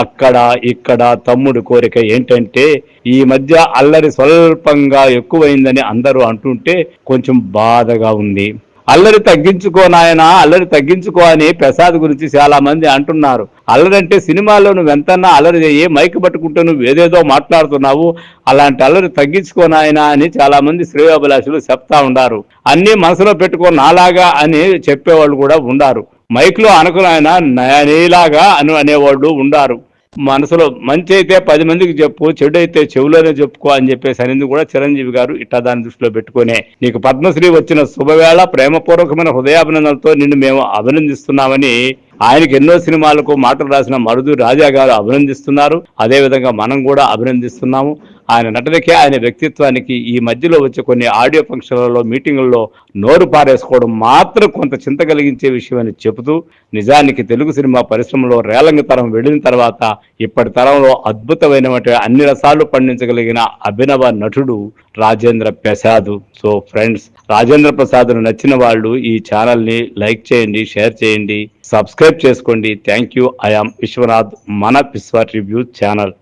అక్కడ ఇక్కడ తమ్ముడు కోరిక ఏంటంటే ఈ మధ్య అల్లరి స్వల్పంగా ఎక్కువైందని అందరూ అంటుంటే కొంచెం బాధగా ఉంది. అల్లరి తగ్గించుకో నాయనా, అల్లరి తగ్గించుకో అని ప్రసాద్ గురించి చాలా మంది అంటున్నారు. అల్లరి అంటే సినిమాలో నువ్వు ఎంతన్నా అల్లరి చేయి, మైక్ పట్టుకుంటూ నువ్వు ఏదేదో మాట్లాడుతున్నావు, అలాంటి అల్లరి తగ్గించుకో నాయనా అని చాలా మంది శ్రేయోభిలాషులు చెప్తా ఉండారు. అన్నీ మనసులో పెట్టుకో నాలాగా అని చెప్పేవాళ్ళు కూడా ఉండారు. మైక్ లో అనుకున్నాయన నీలాగా అనేవాళ్ళు ఉండారు. మనసులో మంచి అయితే 10 మందికి చెప్పు, చెడు అయితే చెవులోనే చెప్పుకో అని చెప్పేసి అనేది కూడా చిరంజీవి గారు ఇట్టా దాన్ని దృష్టిలో పెట్టుకునే నీకు పద్మశ్రీ వచ్చిన శుభవేళ ప్రేమపూర్వకమైన హృదయాభినందనలతో నిన్ను మేము అభినందిస్తున్నామని ఆయనకి ఎన్నో సినిమాలకు మాటలు రాసిన మరుదు రాజా గారు అభినందిస్తున్నారు. అదేవిధంగా మనం కూడా అభినందిస్తున్నాము. ఆయన నటనకే, ఆయన వ్యక్తిత్వానికి ఈ మధ్యలో వచ్చే కొన్ని ఆడియో ఫంక్షన్లలో, మీటింగుల్లో నోరు పారేసుకోవడం మాత్రం కొంత చింత కలిగించే విషయం అని చెబుతూ, నిజానికి తెలుగు సినిమా పరిశ్రమలో రేలంగి తరం వెళ్ళిన తర్వాత ఇప్పటి తరంలో అద్భుతమైనటువంటి అన్ని రసాలు పండించగలిగిన అభినవ నటుడు రాజేంద్ర ప్రసాద్. సో ఫ్రెండ్స్, రాజేంద్ర ప్రసాద్ను నచ్చిన వాళ్ళు ఈ ఛానల్ని లైక్ చేయండి, షేర్ చేయండి, సబ్స్క్రైబ్ చేసుకోండి. Thank you. I am Vishwanath, మన విశ్వ రివ్యూ ఛానల్.